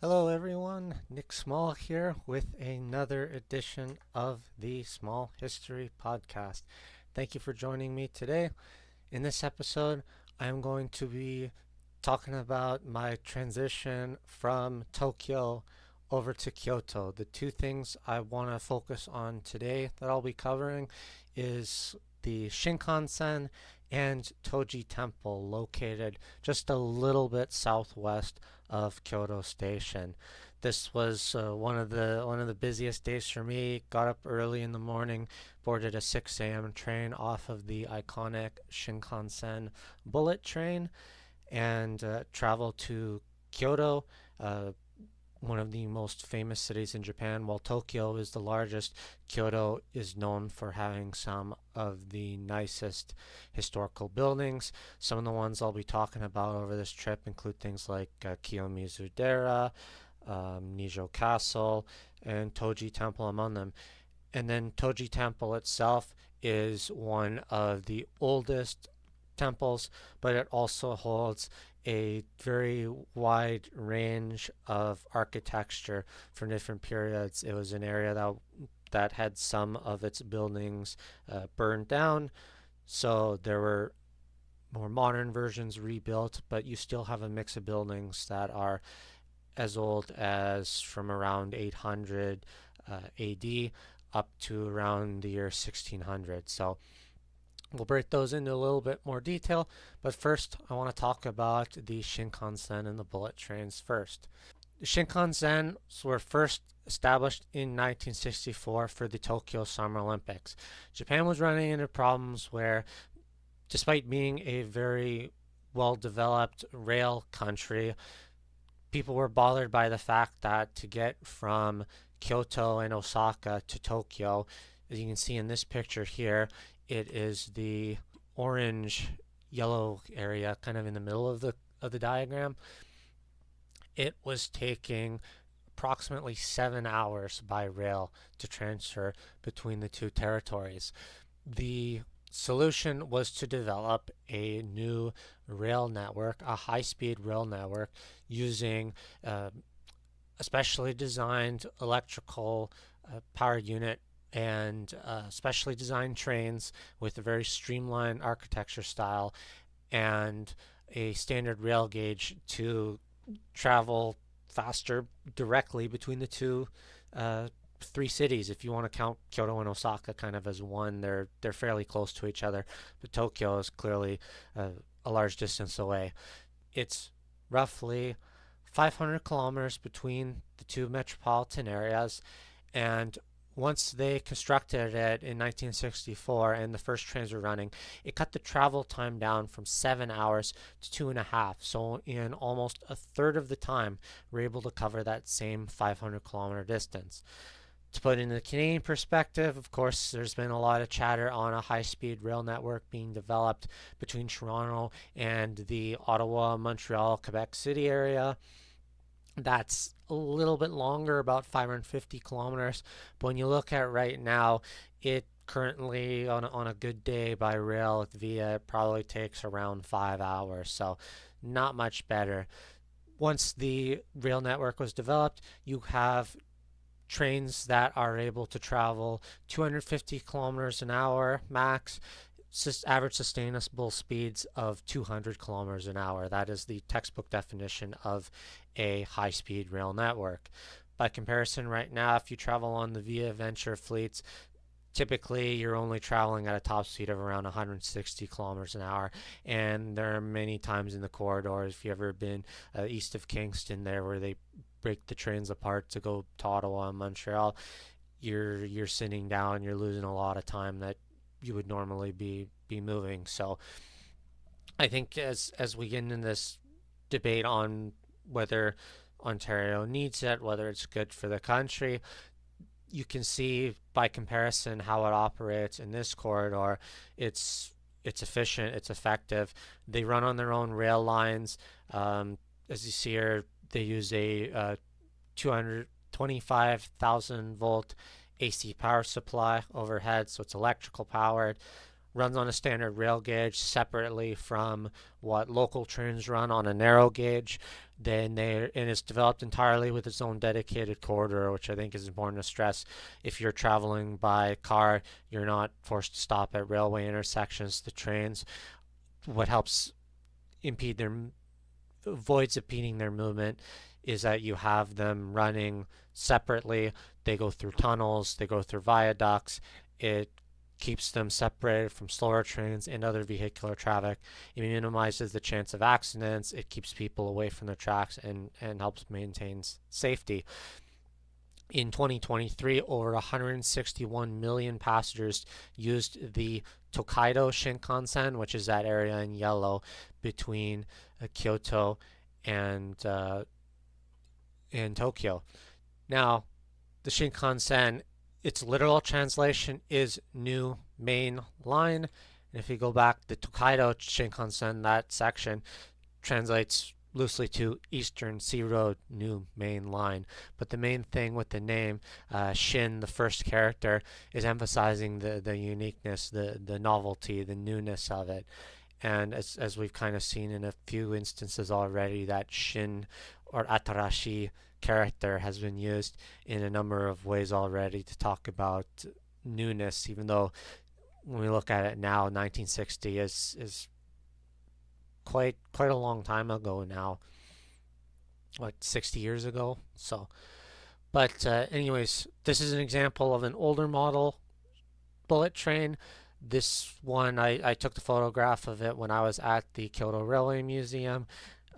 Hello everyone, Nick Small here with another edition of the Small History Podcast. Thank you for joining me today. In this episode, I am going to be talking about my transition from Tokyo over to Kyoto. The two things I want to focus on today that I'll be covering is the Shinkansen and Toji Temple, located just a little bit southwest of Kyoto Station. This was one of the busiest days for me. Got up early in the morning, boarded a 6 a.m. train off of the iconic Shinkansen bullet train, and traveled to Kyoto, uh, one of the most famous cities in Japan. While Tokyo is the largest, Kyoto is known for having some of the nicest historical buildings. Some of the ones I'll be talking about over this trip include things like Kiyomizu-dera, Nijo Castle, and Toji Temple among them. And then Toji Temple itself is one of the oldest temples, but it also holds a very wide range of architecture from different periods. It was an area that had some of its buildings burned down, so there were more modern versions rebuilt, but you still have a mix of buildings that are as old as from around 800 AD up to around the year 1600. So we'll break those into a little bit more detail, but first I want to talk about the Shinkansen and the bullet trains first. The Shinkansen were first established in 1964 for the Tokyo Summer Olympics. Japan was running into problems where, despite being a very well developed rail country, people were bothered by the fact that to get from Kyoto and Osaka to Tokyo, as you can see in this picture here, it is the orange yellow area kind of in the middle of the diagram. It was taking approximately 7 hours by rail to transfer between the two territories. The solution was to develop a new rail network, a high speed rail network, using a specially designed electrical power unit and specially designed trains with a very streamlined architecture style and a standard rail gauge to travel faster directly between the two three cities. If you want to count Kyoto and Osaka kind of as one, they're fairly close to each other, but Tokyo is clearly a large distance away. It's roughly 500 kilometers between the two metropolitan areas, and once they constructed it in 1964 and the first trains were running, it cut the travel time down from 7 hours to 2.5. So, in almost a third of the time, we're able to cover that same 500-kilometer distance. To put it in the Canadian perspective, of course, there's been a lot of chatter on a high speed rail network being developed between Toronto and the Ottawa, Montreal, Quebec City area. That's a little bit longer, about 550 kilometers. But when you look at right now, it currently, on a good day by rail via, it probably takes around 5 hours. So, not much better. Once the rail network was developed, you have trains that are able to travel 250 kilometers an hour max, average sustainable speeds of 200 kilometers an hour. That is the textbook definition of a high speed rail network. By comparison, right now, if you travel on the Via Venture fleets, typically you're only traveling at a top speed of around 160 kilometers an hour, and there are many times in the corridors, if you've ever been east of Kingston there, where they break the trains apart to go to Ottawa and Montreal, you're sitting down, you're losing a lot of time that you would normally be moving. So I think as we get into this debate on whether Ontario needs it, whether it's good for the country, you can see by comparison how it operates in this corridor. It's efficient, it's effective. They run on their own rail lines. As you see here, they use a 225,000 volt AC power supply overhead, so it's electrical powered. runs on a standard rail gauge separately from what local trains run on a narrow gauge. And it's developed entirely with its own dedicated corridor, which I think is important to stress. If you're traveling by car, you're not forced to stop at railway intersections. The trains, what helps impede their avoids impeding their movement is that you have them running separately. They go through tunnels, they go through viaducts. It keeps them separated from slower trains and other vehicular traffic. It minimizes the chance of accidents. It keeps people away from the tracks and helps maintain safety. In 2023, over 161 million passengers used the Tokaido Shinkansen, which is that area in yellow between Kyoto and uh, and Tokyo. Now, the Shinkansen, its literal translation is new main line. And if you go back, the Tokaido Shinkansen, that section translates loosely to Eastern Sea Road New Main Line. But the main thing with the name, Shin, the first character, is emphasizing the uniqueness, the novelty, the newness of it. And as we've kind of seen in a few instances already, that Shin or Atarashi character has been used in a number of ways already to talk about newness, even though when we look at it now, 1960 is quite a long time ago now, like 60 years ago. So, but anyways, this is an example of an older model bullet train. This one, I took the photograph of it when I was at the Kyoto Railway Museum.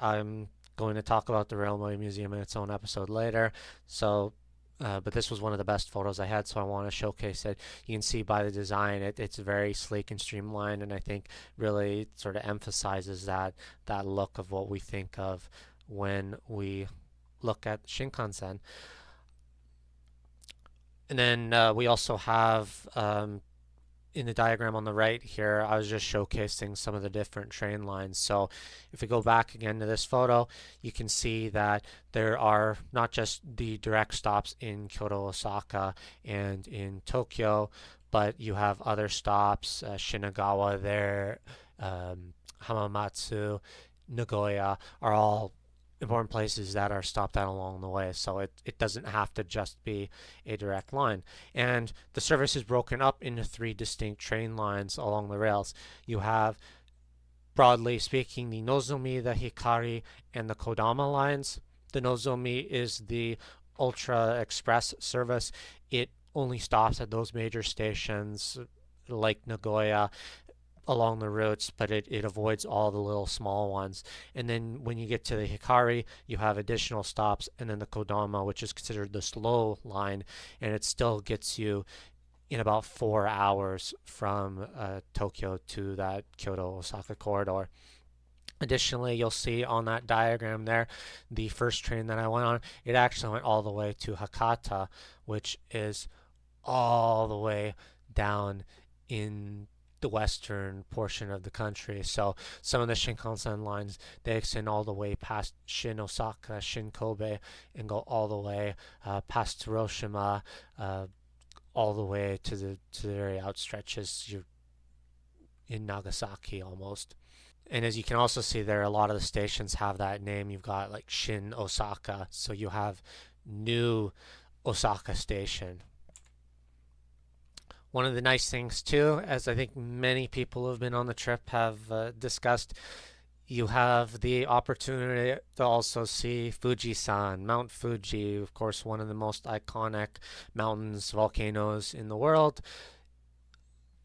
I'm going to talk about the Railway Museum in its own episode later. So, but this was one of the best photos I had, so I want to showcase it. You can see by the design, it's very sleek and streamlined, and I think really sort of emphasizes that look of what we think of when we look at Shinkansen. And then we also have in the diagram on the right here, I was just showcasing some of the different train lines. So if we go back again to this photo, you can see that there are not just the direct stops in Kyoto, Osaka, and in Tokyo, but you have other stops, Shinagawa there, Hamamatsu, Nagoya are all important places that are stopped at along the way. So it doesn't have to just be a direct line. And the service is broken up into three distinct train lines along the rails. You have, broadly speaking, the Nozomi, the Hikari, and the Kodama lines. The Nozomi is the Ultra Express service. It only stops at those major stations like Nagoya along the routes, but it avoids all the little small ones. And then when you get to the Hikari, you have additional stops, and then the Kodama, which is considered the slow line, and it still gets you in about 4 hours from Tokyo to that Kyoto Osaka corridor. Additionally, you'll see on that diagram there, the first train that I went on, it actually went all the way to Hakata, which is all the way down in the western portion of the country. So some of the Shinkansen lines, they extend all the way past Shin Osaka, Shin Kobe, and go all the way past Hiroshima, all the way to the very outstretches. You're in Nagasaki almost. And as you can also see there, a lot of the stations have that name. You've got like Shin Osaka, so you have New Osaka Station. One of the nice things too, as I think many people who have been on the trip have discussed, you have the opportunity to also see Fujisan, Mount Fuji, of course, one of the most iconic mountains, volcanoes in the world.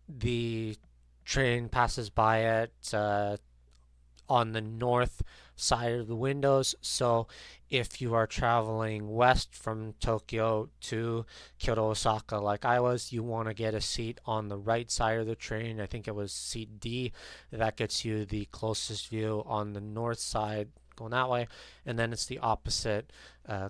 The train passes by it on the north side of the windows. So if you are traveling west from Tokyo to Kyoto, Osaka, like I was, you want to get a seat on the right side of the train. I think it was seat D. That gets you the closest view on the north side going that way. And then it's the opposite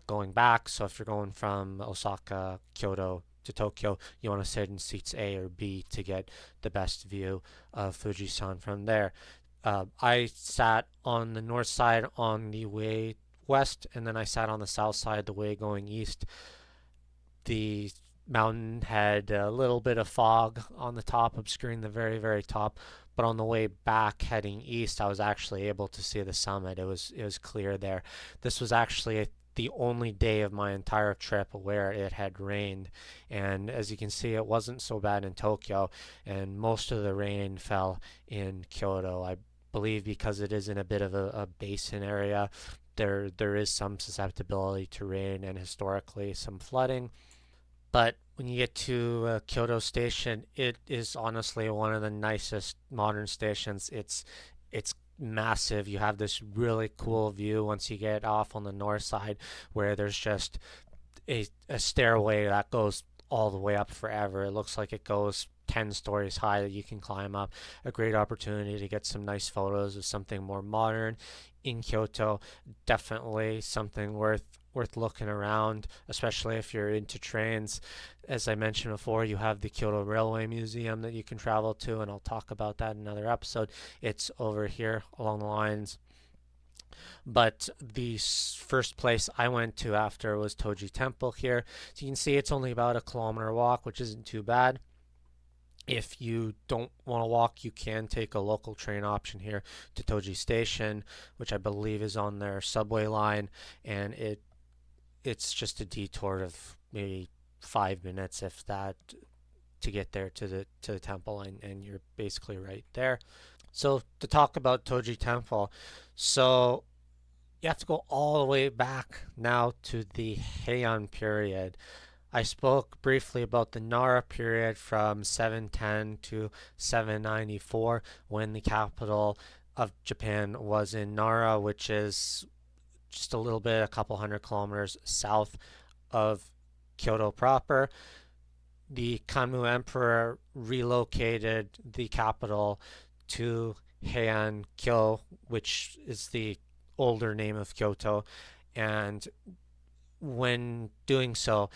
going back. So if you're going from Osaka, Kyoto, to Tokyo, you want to sit in seats A or B to get the best view of Fujisan from there. I sat on the north side on the way west, and then I sat on the south side the way going east. The mountain had a little bit of fog on the top, obscuring the very, very top. But on the way back heading east, I was actually able to see the summit. It was clear there. This was actually the only day of my entire trip where it had rained, and as you can see, it wasn't so bad in Tokyo, and most of the rain fell in Kyoto. I believe because it is in a bit of a basin area, there is some susceptibility to rain and historically some flooding. But when you get to Kyoto Station, it is honestly one of the nicest modern stations. It's massive. You have this really cool view once you get off on the north side, where there's just a stairway that goes all the way up forever. It looks like it goes 10 stories high that you can climb up. A great opportunity to get some nice photos of something more modern in Kyoto. Definitely something worth looking around, especially if you're into trains. As I mentioned before, you have the Kyoto Railway Museum that you can travel to, and I'll talk about that in another episode. It's over here along the lines. But the first place I went to after was Toji Temple here. So you can see it's only about a kilometer walk, which isn't too bad. If you don't want to walk, you can take a local train option here to Toji Station, which I believe is on their subway line, and it's just a detour of maybe 5 minutes, if that, to get there to the temple, and you're basically right there. So to talk about Toji Temple, so you have to go all the way back now to the Heian period. I spoke briefly about the Nara period from 710 to 794 when the capital of Japan was in Nara, which is just a little bit, a couple hundred kilometers south of Kyoto proper. The Kanmu Emperor relocated the capital to Heian Kyo, which is the older name of Kyoto, and when doing so,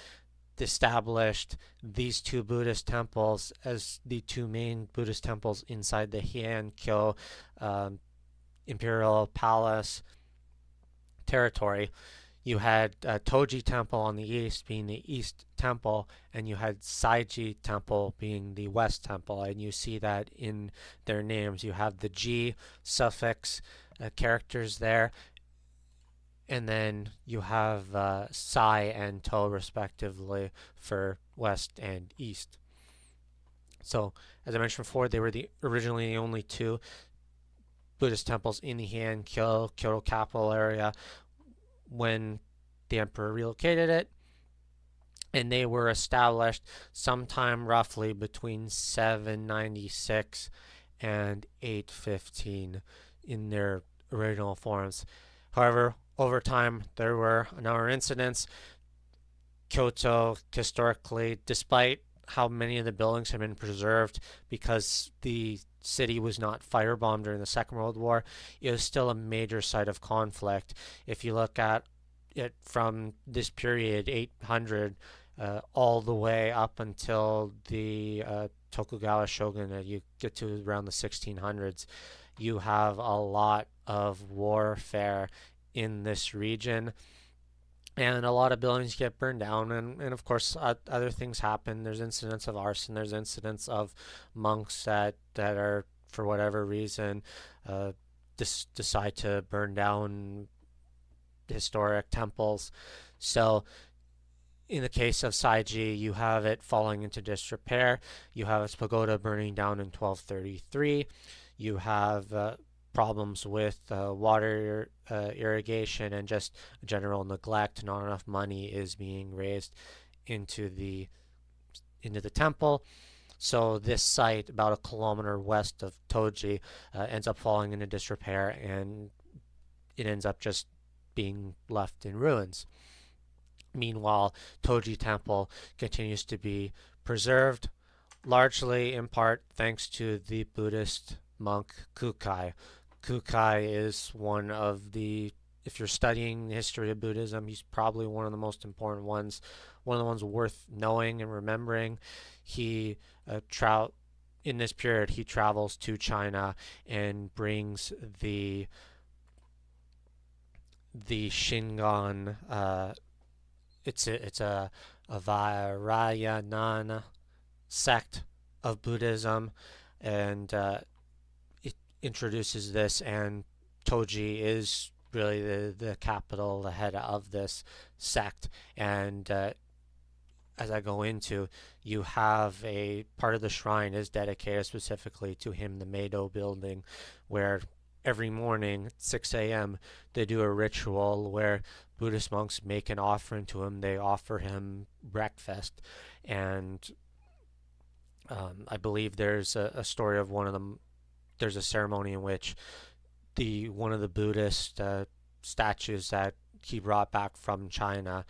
established these two Buddhist temples as the two main Buddhist temples inside the Heian-kyo um, Imperial Palace territory. You had Toji Temple on the east being the East Temple, and you had Saiji Temple being the West Temple, and you see that in their names. You have the Ji suffix characters there, and then you have Sai and To respectively for west and east. So, as I mentioned before, they were originally the only two Buddhist temples in the Kyoto capital area when the emperor relocated it, and they were established sometime roughly between 796 and 815 in their original forms. However, over time, there were a number of incidents. Kyoto, historically, despite how many of the buildings have been preserved because the city was not firebombed during the Second World War, it was still a major site of conflict. If you look at it from this period, 800, all the way up until the Tokugawa shogunate, you get to around the 1600s, you have a lot of warfare in this region, and a lot of buildings get burned down, and of course other things happen. There's incidents of arson, there's incidents of monks that are, for whatever reason, decide to burn down historic temples. So in the case of Saiji, you have it falling into disrepair. You have its pagoda burning down in 1233. You have problems with water irrigation and just general neglect. Not enough money is being raised into the temple. So this site, about a kilometer west of Toji, ends up falling into disrepair, and it ends up just being left in ruins. Meanwhile, Toji Temple continues to be preserved, largely in part thanks to the Buddhist monk Kukai. Kukai is one of the, if you're studying the history of Buddhism, he's probably one of the most important ones, one of the ones worth knowing and remembering. He in this period, he travels to China and brings the Shingon a Vajrayana sect of Buddhism, and it introduces this, and Toji is really the capital, the head of this sect. And as I go into, you have a part of the shrine is dedicated specifically to him, the Meido building, where every morning at 6 a.m. they do a ritual where Buddhist monks make an offering to him. They offer him breakfast, and I believe there's a story of one of them. There's a ceremony in which the one of the Buddhist statues that he brought back from China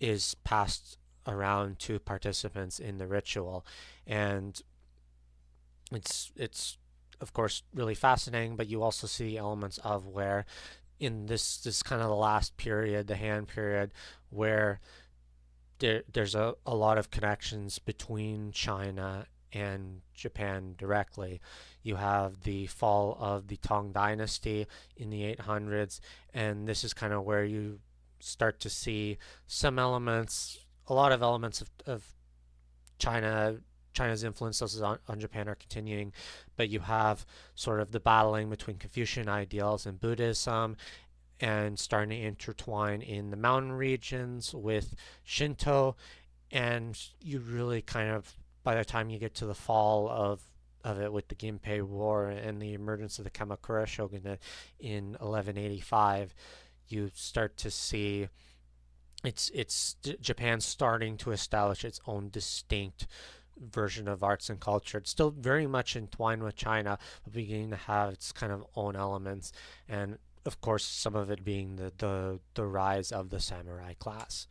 is passed around to participants in the ritual, and it's of course really fascinating. But you also see elements of where in this kind of the last period, the Han period, where there's a lot of connections between China and Japan directly. You have the fall of the Tang Dynasty in the 800s, and this is kind of where you start to see some elements, a lot of elements of China. China's influences on Japan are continuing, but you have sort of the battling between Confucian ideals and Buddhism, and starting to intertwine in the mountain regions with Shinto. And you really kind of, by the time you get to the fall of it with the Ginpei War and the emergence of the Kamakura shogunate in 1185, you start to see it's Japan starting to establish its own distinct version of arts and culture. It's still very much entwined with China, but beginning to have its kind of own elements, and of course some of it being the rise of the samurai class.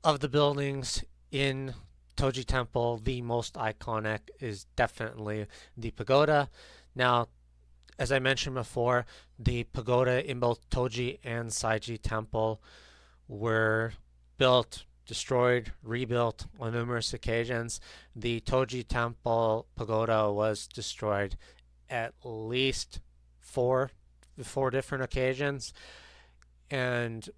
Of the buildings in Toji Temple, the most iconic is definitely the pagoda. Now, as I mentioned before, the pagoda in both Toji and Saiji Temple were built, destroyed, rebuilt on numerous occasions. The Toji Temple pagoda was destroyed at least four different occasions, and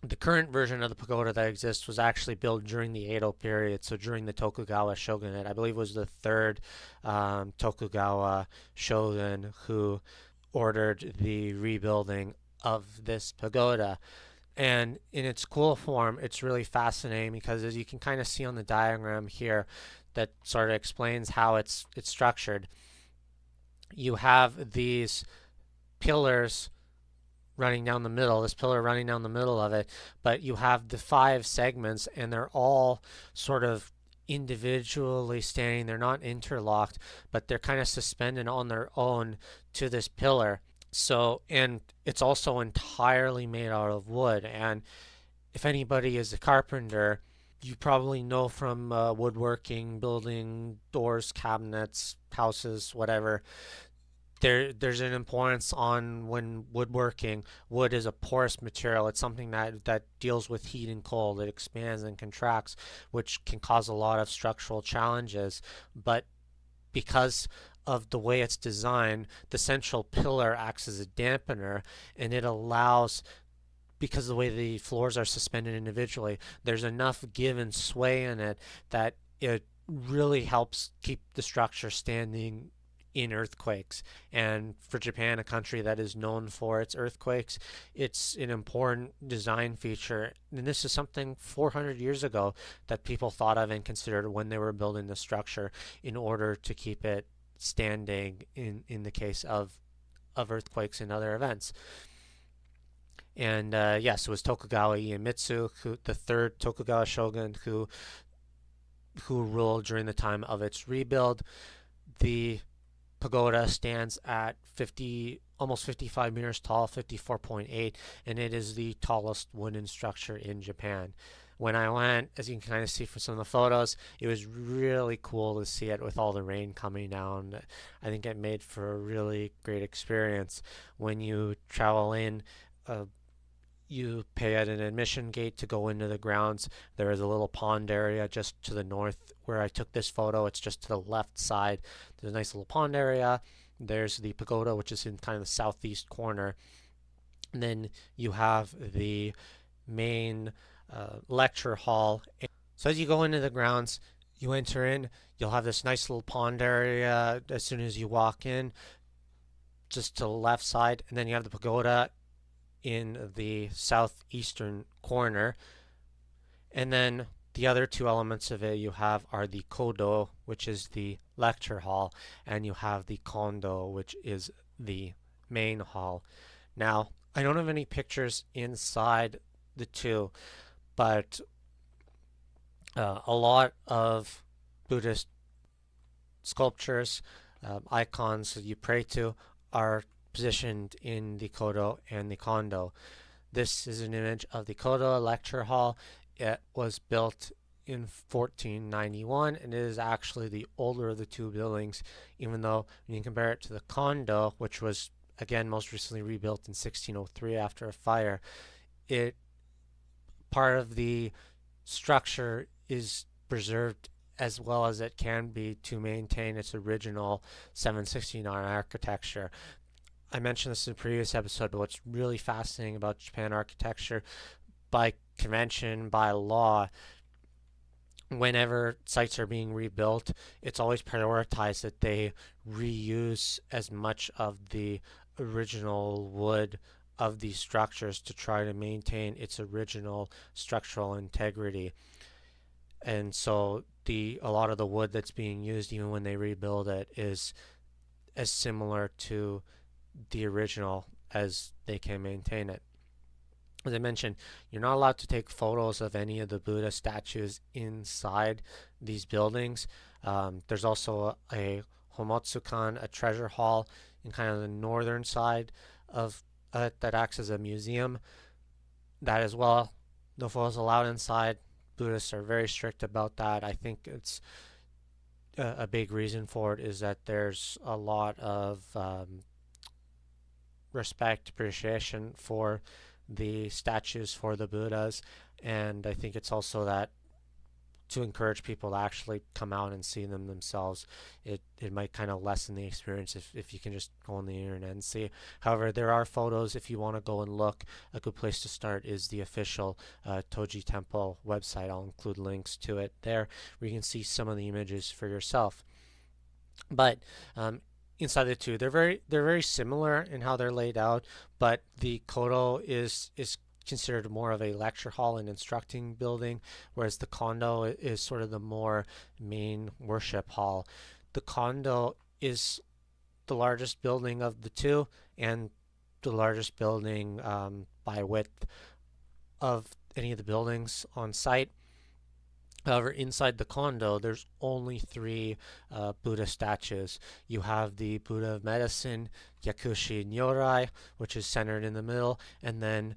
the current version of the pagoda that exists was actually built during the Edo period, so during the Tokugawa shogunate. I believe it was the third Tokugawa shogun who ordered the rebuilding of this pagoda. And in its cool form, it's really fascinating because, as you can kind of see on the diagram here that sort of explains how it's structured, you have these pillars running down the middle, this pillar running down the middle of it, but you have the five segments, and they're all sort of individually standing. They're not interlocked, but they're kind of suspended on their own to this pillar. So, and it's also entirely made out of wood. And if anybody is a carpenter, you probably know from woodworking, building doors, cabinets, houses, whatever. There's an importance on when woodworking. Wood is a porous material. It's something that deals with heat and cold. It expands and contracts, which can cause a lot of structural challenges. But because of the way it's designed, the central pillar acts as a dampener, and it allows, because of the way the floors are suspended individually, there's enough give and sway in it that it really helps keep the structure standing in earthquakes. And for Japan, a country that is known for its earthquakes, it's an important design feature. And this is something 400 years ago that people thought of and considered when they were building the structure in order to keep it standing in the case of earthquakes and other events. And yes, it was Tokugawa Iemitsu, the third Tokugawa shogun, who ruled during the time of its rebuild. The pagoda stands at almost 55 meters tall, 54.8, and it is the tallest wooden structure in Japan. When I went, as you can kind of see from some of the photos, it was really cool to see it with all the rain coming down. I think it made for a really great experience. When you travel in, you pay at an admission gate to go into the grounds. There is a little pond area just to the north where I took this photo. It's just to the left side. There's a nice little pond area. There's the pagoda, which is in kind of the southeast corner. And then you have the main lecture hall. So as you go into the grounds, you enter in, you'll have this nice little pond area as soon as you walk in, just to the left side, and then you have the pagoda in the southeastern corner. And then the other two elements of it you have are the kodo, which is the lecture hall, and you have the kondo, which is the main hall. Now, I don't have any pictures inside the two, but a lot of Buddhist sculptures, icons that you pray to, are positioned in the kodo and the kondo. This is an image of the Kyoto lecture hall. It was built in 1491 and it is actually the older of the two buildings, even though when you compare it to the condo, which was again most recently rebuilt in 1603 after a fire, it part of the structure is preserved as well as it can be to maintain its original 769 architecture. I mentioned this in a previous episode, but what's really fascinating about Japan architecture, by convention, by law, whenever sites are being rebuilt, it's always prioritized that they reuse as much of the original wood of these structures to try to maintain its original structural integrity. And so a lot of the wood that's being used even when they rebuild it is as similar to the original as they can maintain it. As I mentioned, you're not allowed to take photos of any of the Buddha statues inside these buildings. There's also a Homotsukan, a treasure hall, in kind of the northern side of that acts as a museum. That as well, no photos allowed inside. Buddhists are very strict about that. I think it's a big reason for it is that there's a lot of respect, appreciation for the statues for the Buddhas, and I think it's also that to encourage people to actually come out and see them themselves. It might kind of lessen the experience if you can just go on the internet and see. However, there are photos if you want to go and look. A good place to start is the official Toji Temple website. I'll include links to it there where you can see some of the images for yourself. But inside the two, they're very similar in how they're laid out, but the kodo is considered more of a lecture hall and instructing building, whereas the kondo is sort of the more main worship hall. The kondo is the largest building of the two and the largest building by width of any of the buildings on site. However, inside the kondo, there's only three Buddha statues. You have the Buddha of Medicine, Yakushi Nyorai, which is centered in the middle, and then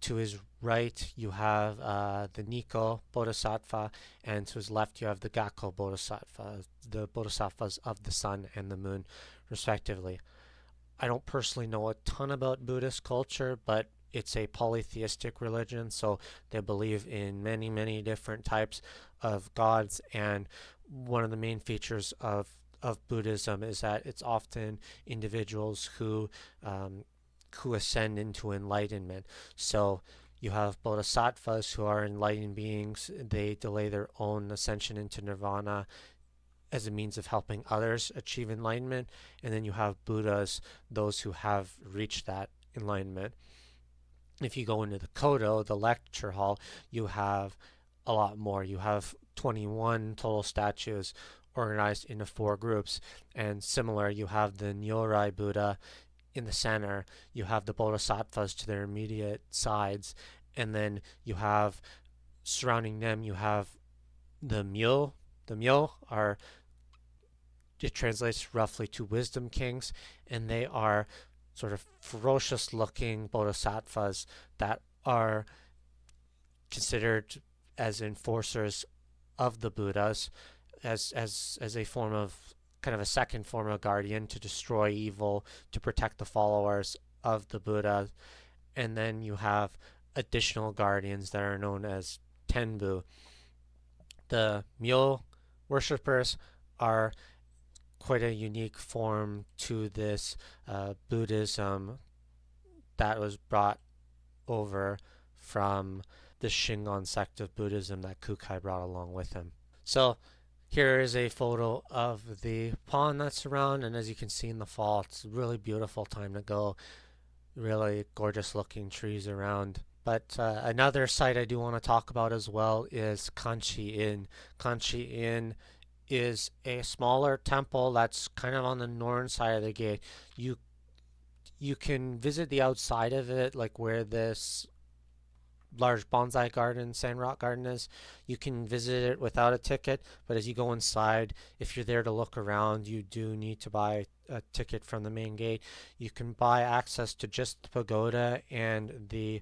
to his right you have the Nikko Bodhisattva, and to his left you have the Gakko Bodhisattva, the Bodhisattvas of the sun and the moon, respectively. I don't personally know a ton about Buddhist culture, but it's a polytheistic religion, so they believe in many, many different types of gods. And one of the main features of Buddhism is that it's often individuals who ascend into enlightenment. So you have bodhisattvas who are enlightened beings. They delay their own ascension into nirvana as a means of helping others achieve enlightenment. And then you have Buddhas, those who have reached that enlightenment. If you go into the kodo, the lecture hall, you have a lot more. You have 21 total statues organized into four groups. And similar, you have the Nyorai Buddha in the center. You have the bodhisattvas to their immediate sides. And then you have, surrounding them, you have the myo. The myo are, it translates roughly to wisdom kings, and they are sort of ferocious looking bodhisattvas that are considered as enforcers of the Buddhas, as a form of kind of a second form of guardian to destroy evil, to protect the followers of the Buddha. And then you have additional guardians that are known as Tenbu. The Myo worshippers are quite a unique form to this Buddhism that was brought over from the Shingon sect of Buddhism that Kukai brought along with him. So here is a photo of the pond that's around, and as you can see in the fall, it's a really beautiful time to go. Really gorgeous looking trees around. But another site I do want to talk about as well is Kanchi Inn. Kanchi Inn is a smaller temple that's kind of on the northern side of the gate. You you can visit the outside of it, like where this large bonsai garden, sandrock garden is. You can visit it without a ticket, but as you go inside, if you're there to look around, you do need to buy a ticket from the main gate. You can buy access to just the pagoda and the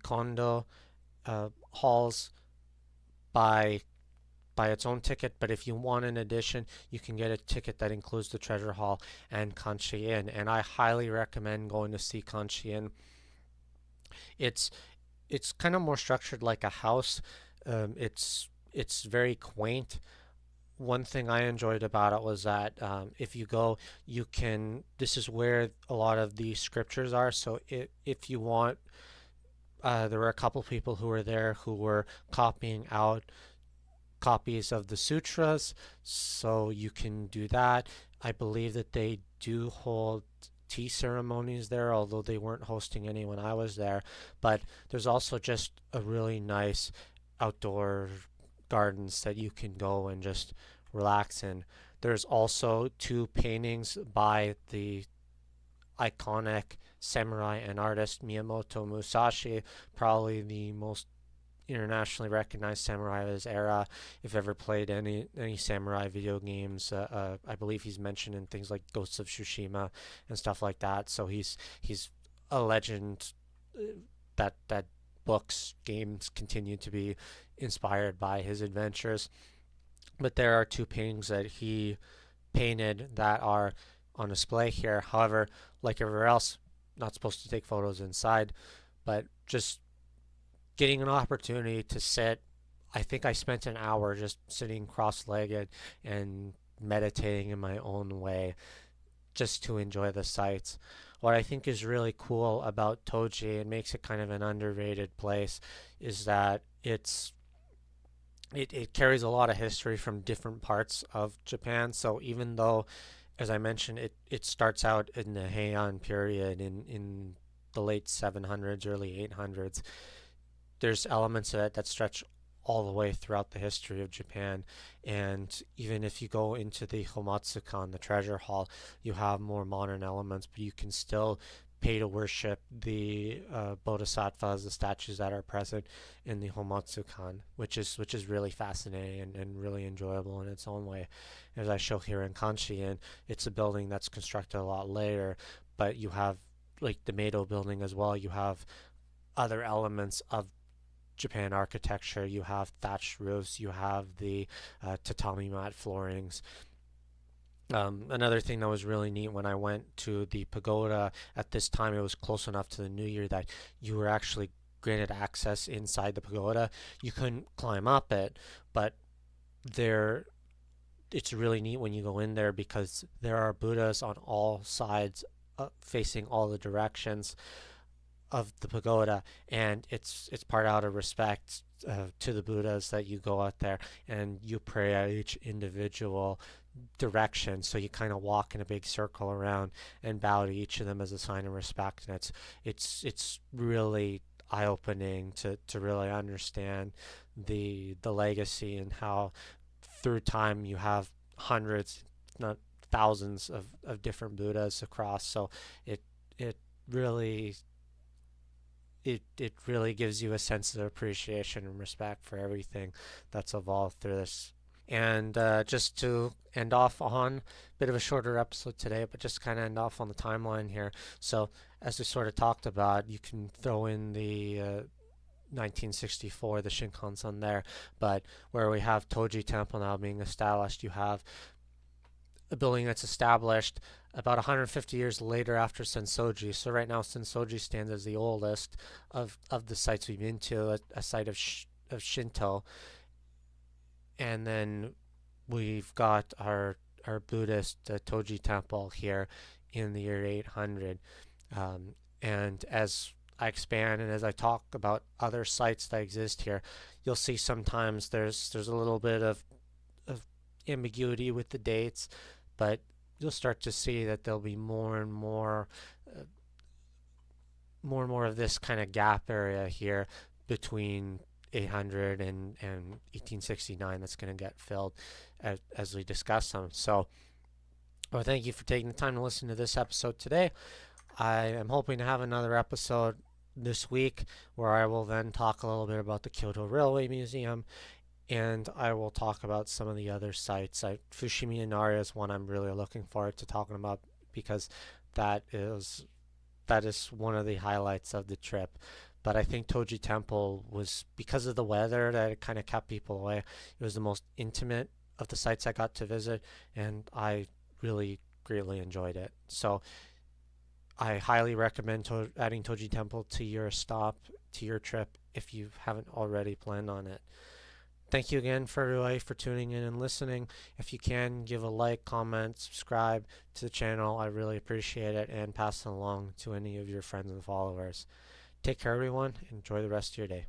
kondo halls by its own ticket, but if you want an addition, you can get a ticket that includes the treasure hall and Kanchi Inn. And I highly recommend going to see Kanchi Inn. It's it's kind of more structured like a house. It's very quaint. One thing I enjoyed about it was that if you go, you can. This is where a lot of the scriptures are. So if you want, there were a couple people who were there who were copying out copies of the sutras, so you can do that. I believe that they do hold tea ceremonies there, although they weren't hosting any when I was there. But there's also just a really nice outdoor gardens that you can go and just relax in. There's also two paintings by the iconic samurai and artist Miyamoto Musashi, probably the most internationally recognized samurai of his era. If ever played any samurai video games, I believe he's mentioned in things like Ghosts of Tsushima and stuff like that. So he's a legend that books, games continue to be inspired by his adventures. But there are two paintings that he painted that are on display here. However, like everywhere else, not supposed to take photos inside, but just getting an opportunity to sit. I think I spent an hour just sitting cross-legged and meditating in my own way just to enjoy the sights. What I think is really cool about Toji and makes it kind of an underrated place is that it carries a lot of history from different parts of Japan. So even though, as I mentioned, it starts out in the Heian period in the late 700s, early 800s, there's elements of it that stretch all the way throughout the history of Japan. And even if you go into the Homatsukan, the treasure hall, you have more modern elements, but you can still pay to worship the bodhisattvas, the statues that are present in the Homatsukan, which is really fascinating and really enjoyable in its own way. As I show here in Kanchi, and it's a building that's constructed a lot later, but you have like the Meido building as well. You have other elements of Japan architecture. You have thatched roofs. You have the tatami mat floorings. Another thing that was really neat when I went to the pagoda at this time, it was close enough to the new year that you were actually granted access inside the pagoda. You couldn't climb up it, but there it's really neat when you go in there because there are Buddhas on all sides facing all the directions of the pagoda, and it's part out of respect to the Buddhas that you go out there and you pray at each individual direction. So you kind of walk in a big circle around and bow to each of them as a sign of respect, and it's really eye-opening to really understand the legacy and how through time you have hundreds, not thousands of different Buddhas across. So it it really it really gives you a sense of appreciation and respect for everything that's evolved through this. And just to end off on a bit of a shorter episode today, but just kind of end off on the timeline here. So as we sort of talked about, you can throw in the 1964, the Shinkansen there, but where we have Toji Temple now being established, you have a building that's established about 150 years later after Sensoji. So right now Sensoji stands as the oldest of the sites we've been to, a site of Shinto. And then we've got our Buddhist Toji temple here in the year 800. And as I expand and as I talk about other sites that exist here, you'll see sometimes there's a little bit of ambiguity with the dates, but you'll start to see that there'll be uh, more and more of this kind of gap area here between 800 and 1869 that's going to get filled as we discuss them. So, well, thank you for taking the time to listen to this episode today. I am hoping to have another episode this week where I will then talk a little bit about the Kyoto Railway Museum and I will talk about some of the other sites. Fushimi Inari is one I'm really looking forward to talking about because that is that is one of the highlights of the trip. But I think Toji Temple was because of the weather that it kind of kept people away. It was the most intimate of the sites I got to visit, and I really greatly enjoyed it. So I highly recommend adding Toji Temple to your to your trip if you haven't already planned on it. Thank you again for everybody for tuning in and listening. If you can, give a like, comment, subscribe to the channel. I really appreciate it, and pass it along to any of your friends and followers. Take care, everyone. Enjoy the rest of your day.